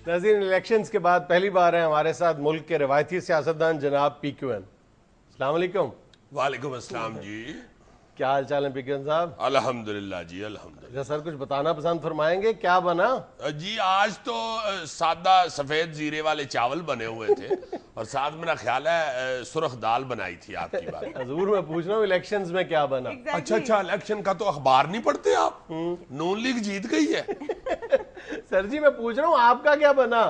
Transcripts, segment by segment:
ناظرین، الیکشنز کے بعد پہلی بار ہیں ہمارے ساتھ ملک کے روایتی سیاستدان جناب پی کیو این۔ السلام علیکم۔ وعلیکم السلام جی، کیا حال چال ہے پی کیو این صاحب؟ الحمدللہ جی الحمدللہ۔ سر کچھ بتانا پسند فرمائیں گے، کیا بنا؟ جی آج تو سادہ سفید زیرے والے چاول بنے ہوئے تھے اور ساتھ میرا خیال ہے سرخ دال بنائی تھی آپ کی بات۔ حضور میں پوچھ رہا ہوں الیکشنز میں کیا بنا؟ اچھا الیکشن کا تو اخبار نہیں پڑھتے آپ؟ نون لیگ جیت گئی ہے۔ سر جی میں پوچھ رہا ہوں آپ کا کیا بنا؟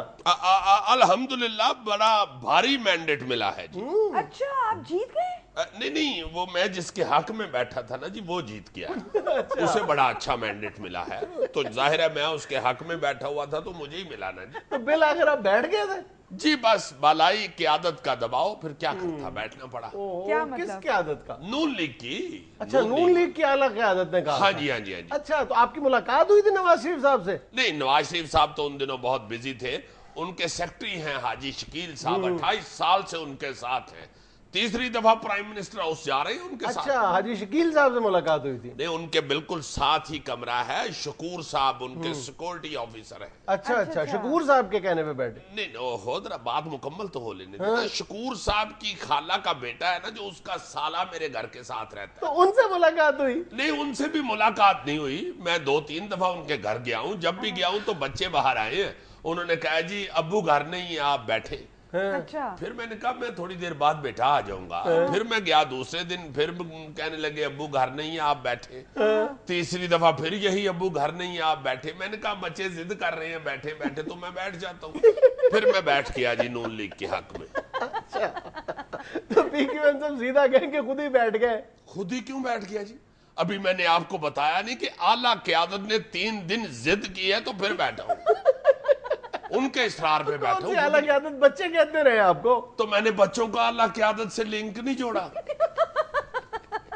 الحمدللہ بڑا بھاری مینڈیٹ ملا ہے جی۔ اچھا آپ جیت گئے؟ نہیں وہ میں جس کے حق میں بیٹھا تھا نا جی وہ جیت گیا ہے، اسے بڑا اچھا مینڈیٹ ملا ہے، تو ظاہر ہے میں اس کے حق میں بیٹھا ہوا تھا تو مجھے ہی ملا نا جی۔ تو بالآخر آپ بیٹھ گئے تھے؟ جی بس بالائی قیادت کا دباؤ، پھر کیا کرتا بیٹھنا پڑا۔ کیا کس مطلب؟ قیادت کا؟ نون لیگ کی۔ اچھا نون لیگ کی اعلیٰ قیادت نے کہا؟ ہاں جی ہاں جی ہاں جی۔ اچھا تو آپ کی ملاقات ہوئی تھی نواز شریف صاحب سے؟ نہیں نواز شریف صاحب تو ان دنوں بہت بزی تھے، ان کے سیکٹری ہیں حاجی شکیل صاحب، 28 سال سے ان کے ساتھ ہیں، تیسری دفعہ پرائم منسٹر ہاؤس جا رہے ہیں ان کے ساتھ۔ اچھا حاجی شکیل صاحب سے ملاقات ہوئی تھی؟ نہیں ان کے بالکل ساتھ ہی کمرہ ہے، شکور صاحب ان کے سیکورٹی آفیسر ہیں۔ اچھا شکور صاحب کے کہنے پہ بیٹھے؟ نہیں ہو ذرا بات مکمل تو ہو لینے دینا۔ شکور صاحب کی خالہ کا بیٹا ہے نا جو اس کا سالہ میرے گھر کے ساتھ رہتا ہے۔ تو ان سے ملاقات ہوئی؟ نہیں ان سے بھی ملاقات نہیں ہوئی، میں 2-3 دفعہ ان کے گھر گیا ہوں، جب بھی گیا ہوں تو بچے باہر آئے ہیں، انہوں نے کہا جی ابو گھر نہیں ہیں آپ بیٹھے۔ اچھا پھر میں نے کہا میں تھوڑی دیر بعد بیٹھا آ جاؤں گا، پھر میں گیا دوسرے دن، پھر کہنے لگے ابو گھر نہیں ہیں آپ بیٹھے، تیسری دفعہ پھر یہی ابو گھر نہیں ہیں آپ بیٹھے۔ میں نے کہا بچے ضد کر رہے ہیں بیٹھے بیٹھے تو میں بیٹھ جاتا ہوں، پھر میں بیٹھ گیا جی نون لیگ کے حق میں۔ اچھا تو پی کیو این صاحب سیدھا کہیں کہ خود ہی بیٹھ گئے؟ خود ہی کیوں بیٹھ گیا جی؟ ابھی میں نے آپ کو بتایا نہیں کہ اعلیٰ قیادت نے 3 دن ضد کی ہے تو پھر بیٹھا ہوں، ان کے اصرار پہ بیٹھا کون سی اعلیٰ ہوں۔ قیادت؟ بچے کہتے رہے آپ کو؟ تو میں نے بچوں کا اعلیٰ قیادت سے لنک نہیں جوڑا،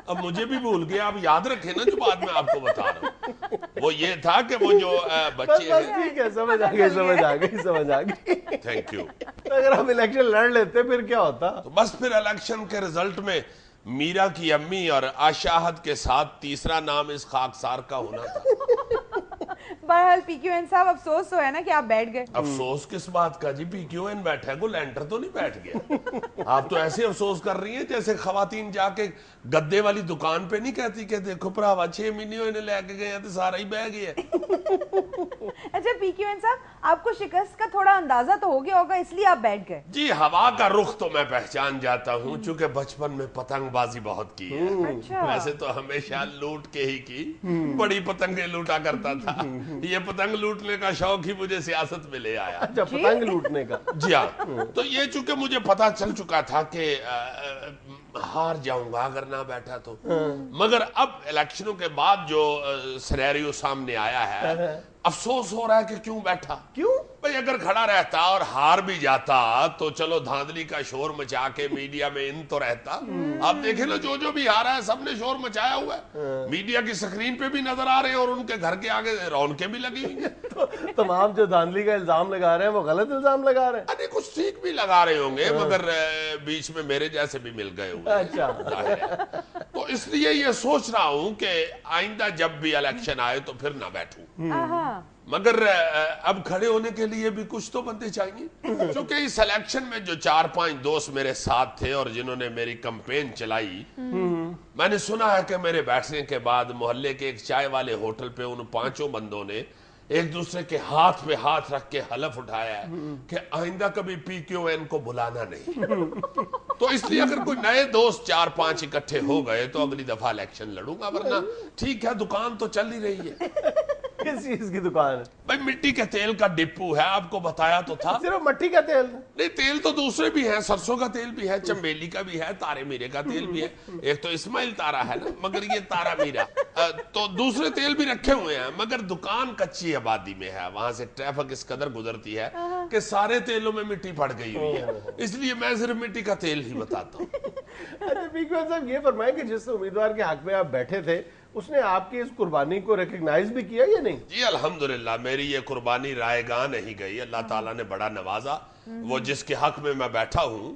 اب مجھے بھی بھول گیا، آپ یاد رکھیں نا جو بات میں آپ کو بتا رہا ہوں، وہ یہ تھا کہ وہ جو بچے بس ہیں۔ ٹھیک ہے، سمجھ آ گئی۔ Thank you. اگر ہم الیکشن لڑ لیتے پھر کیا ہوتا؟ تو بس پھر الیکشن کے رزلٹ میں میرا کی امی اور آشاہد کے ساتھ تیسرا نام اس خاکسار کا ہونا تھا۔ بہرحال پی کیو این صاحب افسوس تو ہے نا کہ آپ بیٹھ گئے۔ افسوس کس بات کا جی؟ پی کیو این بیٹھا ہے، کوئی لینٹر تو نہیں بیٹھ گیا۔ آپ تو ایسے افسوس کر رہی ہیں جیسے خواتین جا کے گدے والی دکان پہ نہیں کہتی کہ دیکھو پراوا 6 مہینے انہیں لے کے گئے ہیں تو سارا ہی بہ گیا۔ اچھا پی کیو این صاحب آپ کو شکست کا تھوڑا اندازہ تو ہو گیا ہوگا اس لیے آپ بیٹھ گئے؟ جی ہوا کا رخ تو میں پہچان جاتا ہوں، چونکہ بچپن میں پتنگ بازی بہت کی ہے۔ اچھا ویسے تو ہمیشہ لوٹ کے ہی کی، بڑی پتنگیں لوٹا کرتا تھا، یہ پتنگ لوٹنے کا شوق ہی مجھے سیاست میں لے آیا۔ اچھا پتنگ لوٹنے کا؟ جی ہاں، تو یہ چونکہ مجھے پتا چل چکا تھا کہ ہار جاؤں گا اگر نہ بیٹھا تو، مگر اب الیکشنوں کے بعد جو سینیریو سامنے آیا ہے افسوس ہو رہا ہے کہ کیوں بیٹھا۔ کیوں بھئی اگر کھڑا رہتا اور ہار بھی جاتا تو چلو دھاندلی کا شور مچا کے میڈیا میں ان تو رہتا۔ آپ دیکھیں نا جو بھی ہارا ہے سب نے شور مچایا ہوا ہے، میڈیا کی سکرین پہ بھی نظر آ رہے ہیں اور ان کے گھر کے آگے رونقیں بھی لگی ہوئی ہیں۔ تمام جو دھاندلی کا الزام لگا رہے ہیں وہ غلط الزام لگا رہے ہیں؟ ارے کچھ ٹھیک بھی لگا رہے ہوں گے مگر بیچ میں میرے جیسے بھی مل گئے ہوئے ہیں۔ اچھا تو اس لیے یہ سوچ رہا ہوں کہ آئندہ جب بھی الیکشن آئے تو پھر نہ بیٹھوں، مگر اب کھڑے ہونے کے لیے بھی کچھ تو بندے چاہیے، چونکہ اس الیکشن میں جو 4-5 دوست میرے ساتھ تھے اور جنہوں نے میری کمپین چلائی، میں نے سنا ہے کہ میرے بیٹھنے کے بعد محلے کے ایک چائے والے ہوٹل پہ ان 5 بندوں نے ایک دوسرے کے ہاتھ پہ ہاتھ رکھ کے حلف اٹھایا ہے کہ آئندہ کبھی پی کیو این کو بلانا نہیں۔ تو اس لیے اگر کوئی نئے دوست 4-5 اکٹھے ہو گئے تو اگلی دفعہ الیکشن لڑوں گا، ورنہ ٹھیک ہے دکان تو چل ہی رہی ہے۔ کس چیز کی دکان ہے؟ بھائی مٹی کے تیل کا ڈپو ہے، آپ کو بتایا تو تھا۔ صرف مٹی کا تیل؟ نہیں تیل تو دوسرے بھی ہیں، سرسوں کا تیل بھی ہے، چمبیلی کا بھی ہے، تارے میرے کا تیل بھی ہے، ایک تو اسماعیل تارا ہے نا مگر یہ تارا میرا، تو دوسرے تیل بھی رکھے ہوئے ہیں، مگر دکان کچی آبادی میں ہے، وہاں سے ٹریفک اس قدر گزرتی ہے کہ سارے تیلوں میں مٹی پڑ گئی ہوئی ہے، اس لیے میں صرف مٹی کا تیل ہی بتاتا ہوں۔ اچھا پی کیو این صاحب یہ فرمائیں کہ جس امیدوار کے حق میں آپ بیٹھے تھے اس نے آپ کی اس قربانی کو ریکگنائز بھی کیا یا نہیں؟ جی الحمدللہ میری یہ قربانی رائے گاہ نہیں گئی، اللہ تعالیٰ نے بڑا نوازا، وہ جس کے حق میں بیٹھا ہوں